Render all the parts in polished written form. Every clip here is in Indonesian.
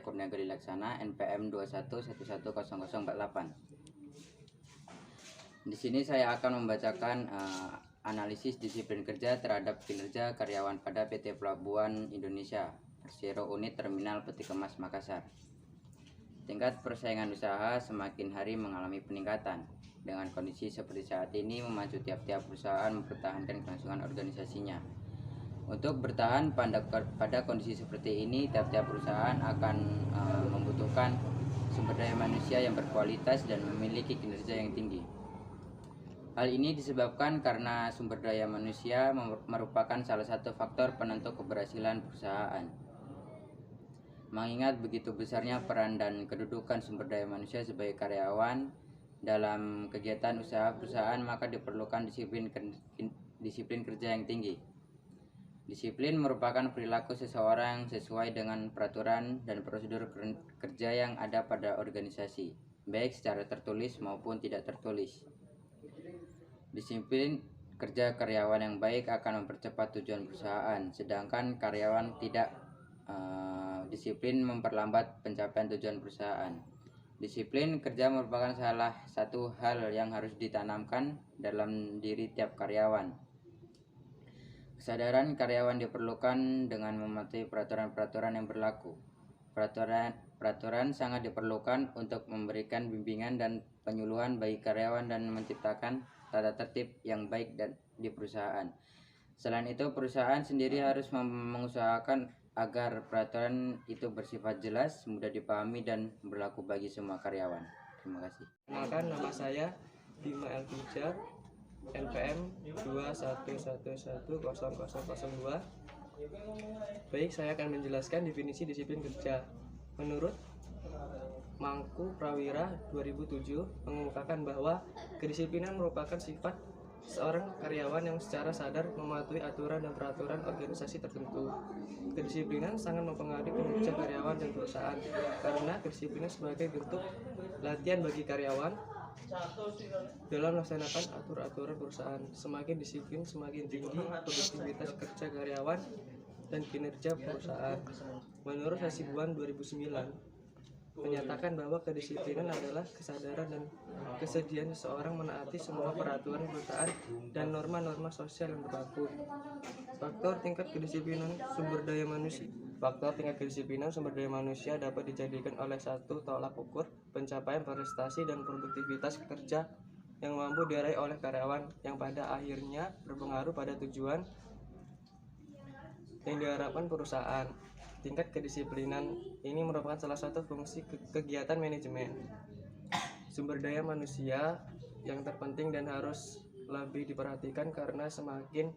saya Kurnia Gadi Laksana, NPM 21110048. Di sini saya akan membacakan analisis disiplin kerja terhadap kinerja karyawan pada PT Pelabuhan Indonesia Persero Unit Terminal Peti Kemas Makassar. Tingkat persaingan usaha semakin hari mengalami peningkatan. Dengan kondisi seperti saat ini, memacu tiap-tiap perusahaan mempertahankan kelangsungan organisasinya. Untuk bertahan pada kondisi seperti ini, tiap-tiap perusahaan akan membutuhkan sumber daya manusia yang berkualitas dan memiliki kinerja yang tinggi. Hal ini disebabkan karena sumber daya manusia merupakan salah satu faktor penentu keberhasilan perusahaan. Mengingat begitu besarnya peran dan kedudukan sumber daya manusia sebagai karyawan dalam kegiatan usaha perusahaan, maka diperlukan disiplin kerja yang tinggi. Disiplin merupakan perilaku seseorang sesuai dengan peraturan dan prosedur kerja yang ada pada organisasi, baik secara tertulis maupun tidak tertulis. Disiplin kerja karyawan yang baik akan mempercepat tujuan perusahaan, sedangkan karyawan tidak disiplin memperlambat pencapaian tujuan perusahaan. Disiplin kerja merupakan salah satu hal yang harus ditanamkan dalam diri tiap karyawan. Kesadaran karyawan diperlukan dengan mematuhi peraturan-peraturan yang berlaku. Peraturan sangat diperlukan untuk memberikan bimbingan dan penyuluhan bagi karyawan dan menciptakan tata tertib yang baik di perusahaan. Selain itu, perusahaan sendiri harus mengusahakan agar peraturan itu bersifat jelas, mudah dipahami, dan berlaku bagi semua karyawan. Terima kasih. Kenalkan, nama saya Bima Elpijar, NPM 21110002. Baik, saya akan menjelaskan definisi disiplin kerja. Menurut Mangku Prawira 2007 mengemukakan bahwa kedisiplinan merupakan sifat seorang karyawan yang secara sadar mematuhi aturan dan peraturan organisasi tertentu. Kedisiplinan sangat mempengaruhi kinerja karyawan dan perusahaan karena kedisiplinan sebagai bentuk latihan bagi karyawan dalam melaksanakan aturan perusahaan. Semakin disiplin, semakin tinggi produktivitas kerja karyawan dan kinerja perusahaan. Menurut Hasibuan 2009 menyatakan bahwa kedisiplinan adalah kesadaran dan kesediaan seseorang menaati semua peraturan perusahaan dan norma-norma sosial yang berlaku. Faktor tingkat kedisiplinan sumber daya manusia dapat dijadikan oleh satu tolak ukur pencapaian prestasi dan produktivitas kerja yang mampu diraih oleh karyawan, yang pada akhirnya berpengaruh pada tujuan yang diharapkan perusahaan. Tingkat kedisiplinan ini merupakan salah satu fungsi kegiatan manajemen sumber daya manusia yang terpenting dan harus lebih diperhatikan, karena semakin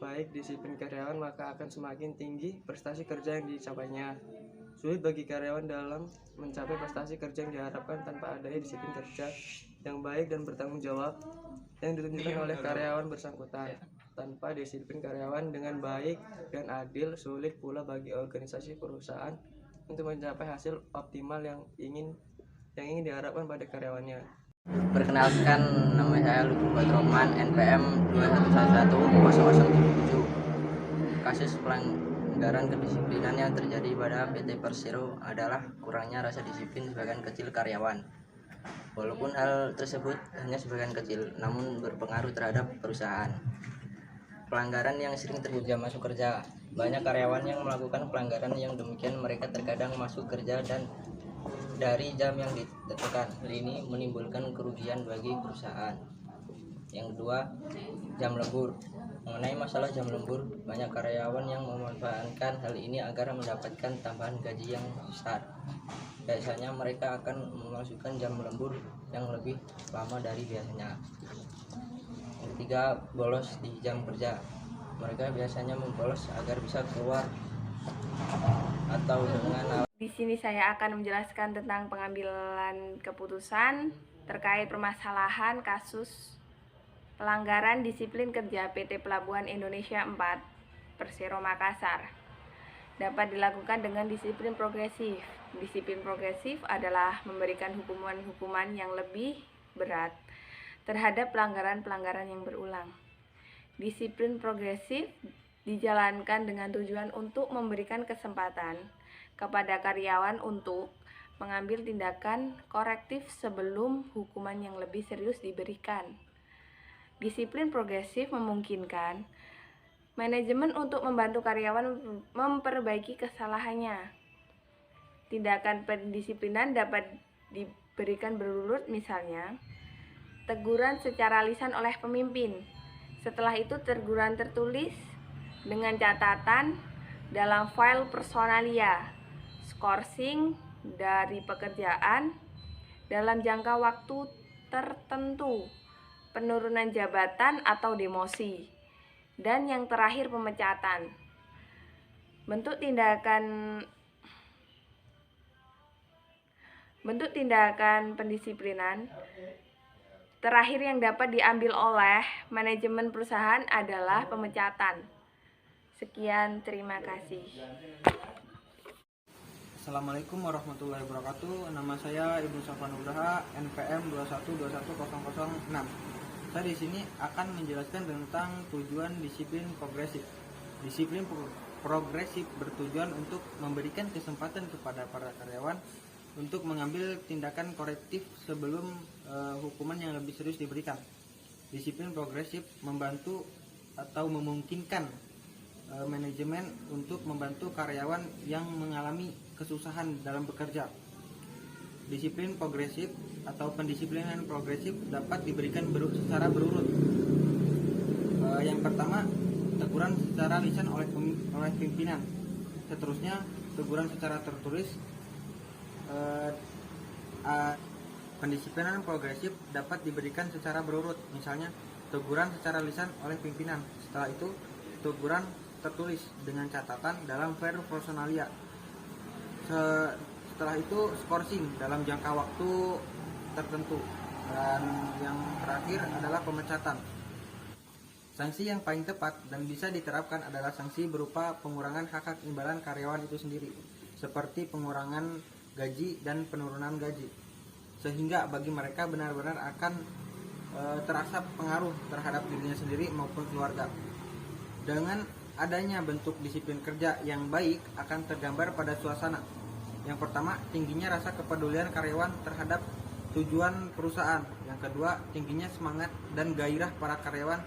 baik disiplin karyawan maka akan semakin tinggi prestasi kerja yang dicapainya. Sulit bagi karyawan dalam mencapai prestasi kerja yang diharapkan tanpa adanya disiplin kerja yang baik dan bertanggung jawab yang ditunjukkan oleh karyawan bersangkutan. Tanpa disiplin karyawan dengan baik dan adil, sulit pula bagi organisasi perusahaan untuk mencapai hasil optimal yang ingin diharapkan pada karyawannya. Perkenalkan, nama saya Lutfi Batroman, NPM 21110007. Kasus pelanggaran kedisiplinan yang terjadi pada PT Persero adalah kurangnya rasa disiplin sebagian kecil karyawan. Walaupun hal tersebut hanya sebagian kecil, namun berpengaruh terhadap perusahaan. Pelanggaran yang sering terjadi jam masuk kerja. Banyak karyawan yang melakukan pelanggaran yang demikian, mereka terkadang masuk kerja dan dari jam yang ditentukan. Hal ini menimbulkan kerugian bagi perusahaan. Yang kedua, jam lembur. Mengenai masalah jam lembur, banyak karyawan yang memanfaatkan hal ini agar mendapatkan tambahan gaji yang besar. Biasanya mereka akan memasukkan jam lembur yang lebih lama dari biasanya. Yang ketiga, bolos di jam kerja. Mereka biasanya membolos agar bisa keluar atau dengan. Di sini saya akan menjelaskan tentang pengambilan keputusan terkait permasalahan kasus pelanggaran disiplin kerja PT Pelabuhan Indonesia 4 Persero Makassar. Dapat dilakukan dengan disiplin progresif. Disiplin progresif adalah memberikan hukuman-hukuman yang lebih berat terhadap pelanggaran-pelanggaran yang berulang. Disiplin progresif dijalankan dengan tujuan untuk memberikan kesempatan kepada karyawan untuk mengambil tindakan korektif sebelum hukuman yang lebih serius diberikan. Disiplin progresif memungkinkan manajemen untuk membantu karyawan memperbaiki kesalahannya. Tindakan pendisiplinan dapat diberikan berurut, misalnya teguran secara lisan oleh pemimpin. Setelah itu teguran tertulis dengan catatan dalam file personalia, skorsing dari pekerjaan dalam jangka waktu tertentu, penurunan jabatan atau demosi, dan yang terakhir pemecatan. Bentuk tindakan pendisiplinan terakhir yang dapat diambil oleh manajemen perusahaan adalah pemecatan. Sekian, terima kasih. Assalamualaikum warahmatullahi wabarakatuh. Nama saya Ibnu Safwan Nugraha, NPM 2121006. Saya di sini akan menjelaskan tentang tujuan disiplin progresif. Disiplin progresif bertujuan untuk memberikan kesempatan kepada para karyawan untuk mengambil tindakan korektif sebelum hukuman yang lebih serius diberikan. Disiplin progresif membantu atau memungkinkan manajemen untuk membantu karyawan yang mengalami kesusahan dalam bekerja. Disiplin progresif atau pendisiplinan progresif dapat diberikan secara berurut. Yang pertama, teguran secara lisan oleh pimpinan. Seterusnya, teguran secara tertulis. Pendisiplinan progresif dapat diberikan secara berurut, misalnya teguran secara lisan oleh pimpinan. Setelah itu, teguran tertulis dengan catatan dalam file personalia. Setelah itu, skorsing dalam jangka waktu tertentu, dan yang terakhir adalah pemecatan. Sanksi yang paling tepat dan bisa diterapkan adalah sanksi berupa pengurangan hak imbalan karyawan itu sendiri, seperti pengurangan gaji dan penurunan gaji, sehingga bagi mereka benar-benar akan terasa pengaruh terhadap dirinya sendiri maupun keluarga. Dengan adanya bentuk disiplin kerja yang baik akan tergambar pada suasana. Yang pertama, tingginya rasa kepedulian karyawan terhadap tujuan perusahaan. Yang kedua, tingginya semangat dan gairah para karyawan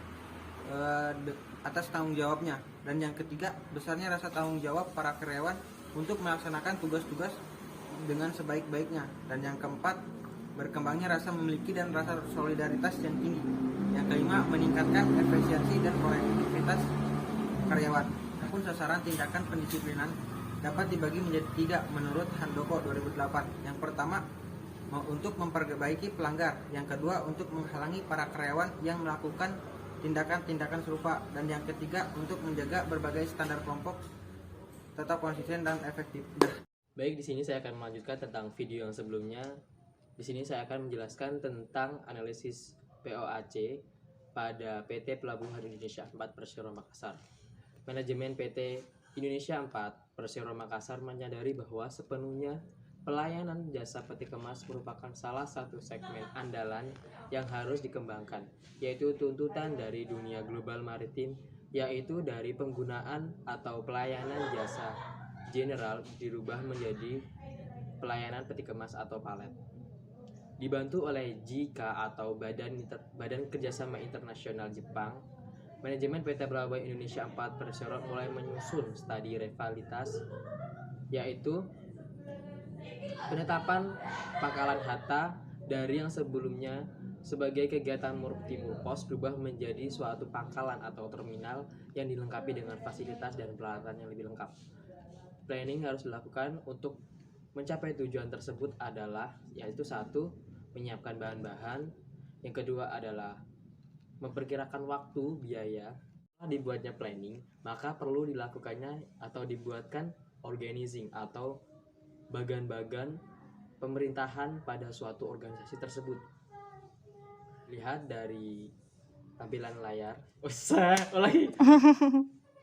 atas tanggung jawabnya. Dan yang ketiga, besarnya rasa tanggung jawab para karyawan untuk melaksanakan tugas-tugas dengan sebaik-baiknya. Dan yang keempat, berkembangnya rasa memiliki dan rasa solidaritas yang tinggi. Yang kelima, meningkatkan efisiensi dan produktivitas karyawan. Adapun sasaran tindakan pendisiplinan dapat dibagi menjadi 3 menurut Handoko 2008. Yang pertama, untuk memperbaiki pelanggar. Yang kedua, untuk menghalangi para karyawan yang melakukan tindakan-tindakan serupa. Dan yang ketiga, untuk menjaga berbagai standar kelompok tetap konsisten dan efektif. Baik, di sini saya akan melanjutkan tentang video yang sebelumnya. Di sini saya akan menjelaskan tentang analisis POAC pada PT Pelabuhan Indonesia 4 Persero Makassar. Manajemen PT Indonesia 4 Persero Makassar menyadari bahwa sepenuhnya pelayanan jasa peti kemas merupakan salah satu segmen andalan yang harus dikembangkan, yaitu tuntutan dari dunia global maritim, yaitu dari penggunaan atau pelayanan jasa general dirubah menjadi pelayanan peti kemas atau palet. Dibantu oleh JICA atau Badan Kerjasama Internasional Jepang, manajemen PT Pelabuhan Indonesia 4 Persero mulai menyusun studi rivalitas, yaitu penetapan pangkalan Hatta dari yang sebelumnya sebagai kegiatan multi-purpose berubah menjadi suatu pangkalan atau terminal yang dilengkapi dengan fasilitas dan peralatan yang lebih lengkap. Planning harus dilakukan untuk mencapai tujuan tersebut adalah yaitu 1. Menyiapkan bahan-bahan. Yang kedua adalah memperkirakan waktu, biaya. Setelah dibuatnya planning, maka perlu dilakukannya atau dibuatkan organizing atau bagan-bagan pemerintahan pada suatu organisasi tersebut. Lihat dari tampilan layar.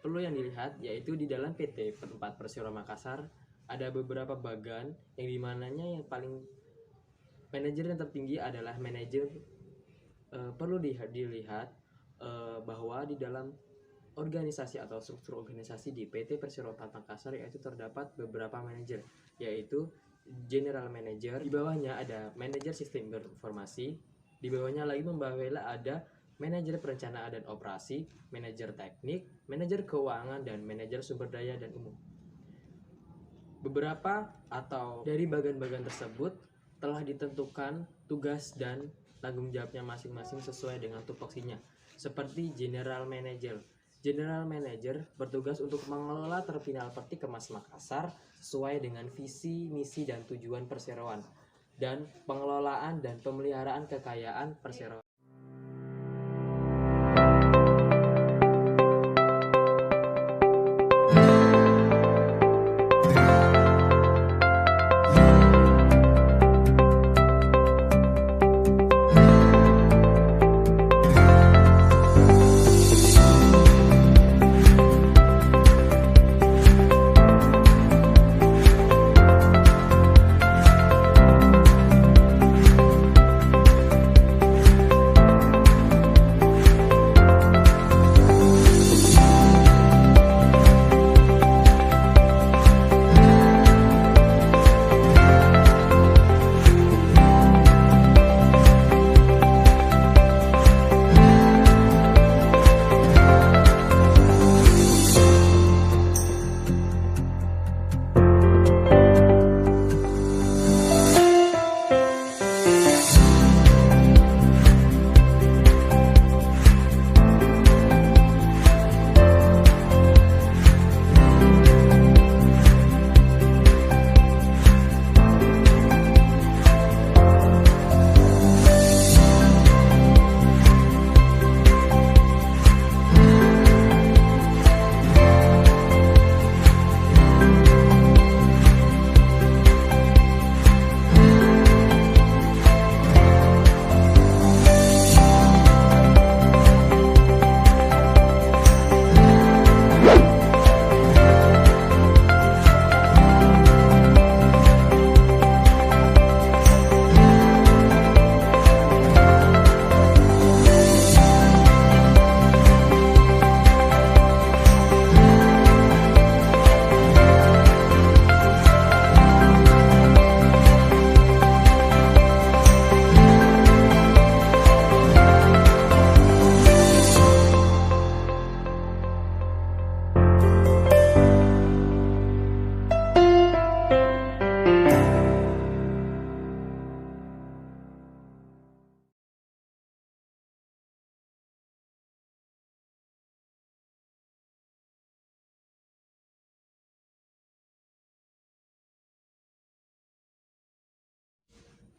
Perlu yang dilihat yaitu di dalam PT 4 Persero Makassar ada beberapa bagan yang dimananya yang paling manajer yang tertinggi adalah manajer. Perlu dilihat bahwa di dalam organisasi atau struktur organisasi di PT Persero Empat Makassar, yaitu terdapat beberapa manajer, yaitu General Manager, di bawahnya ada Manajer Sistem Berinformasi, di bawahnya lagi membawahnya ada Manajer Perencanaan dan Operasi, Manajer Teknik, Manajer Keuangan, dan Manajer Sumber Daya dan Umum. Beberapa atau dari bagian-bagian tersebut telah ditentukan tugas dan tanggung jawabnya masing-masing sesuai dengan tupoksinya, seperti General Manager. General Manager bertugas untuk mengelola terminal peti kemas Makassar sesuai dengan visi, misi, dan tujuan perseroan, dan pengelolaan dan pemeliharaan kekayaan perseroan.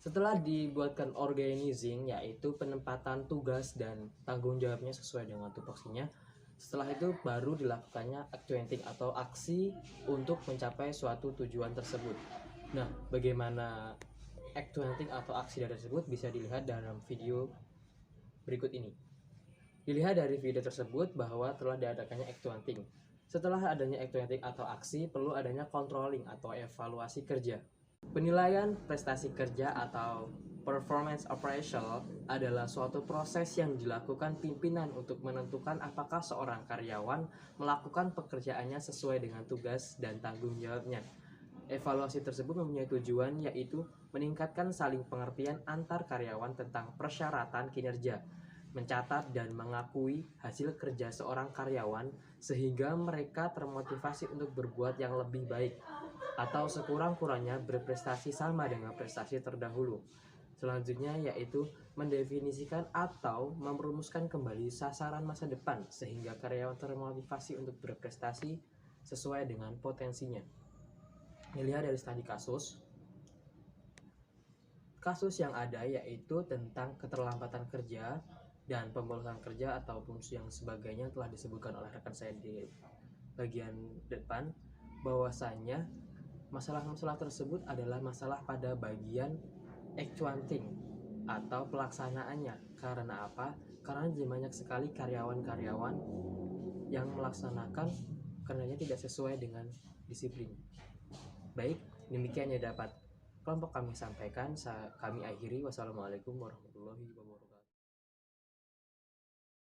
Setelah dibuatkan organizing, yaitu penempatan tugas dan tanggung jawabnya sesuai dengan tupoksinya, setelah itu baru dilakukannya actuating atau aksi untuk mencapai suatu tujuan tersebut. Nah, bagaimana actuating atau aksi tersebut bisa dilihat dalam video berikut ini. Dilihat dari video tersebut bahwa telah diadakannya actuating. Setelah adanya actuating atau aksi, perlu adanya controlling atau evaluasi kerja. Penilaian prestasi kerja atau performance appraisal adalah suatu proses yang dilakukan pimpinan untuk menentukan apakah seorang karyawan melakukan pekerjaannya sesuai dengan tugas dan tanggung jawabnya. Evaluasi tersebut mempunyai tujuan, yaitu meningkatkan saling pengertian antar karyawan tentang persyaratan kinerja, mencatat dan mengakui hasil kerja seorang karyawan sehingga mereka termotivasi untuk berbuat yang lebih baik atau sekurang-kurangnya berprestasi sama dengan prestasi terdahulu. Selanjutnya yaitu mendefinisikan atau merumuskan kembali sasaran masa depan sehingga karyawan termotivasi untuk berprestasi sesuai dengan potensinya. Dilihat dari studi kasus yang ada yaitu tentang keterlambatan kerja dan pemborosan kerja ataupun yang sebagainya telah disebutkan oleh rekan saya di bagian depan, bahwasanya masalah-masalah tersebut adalah masalah pada bagian actuating atau pelaksanaannya. Karena apa? Karena banyak sekali karyawan-karyawan yang melaksanakan karenanya tidak sesuai dengan disiplin. Baik, demikian yang dapat kelompok kami sampaikan. Kami akhiri. Wassalamualaikum warahmatullahi wabarakatuh.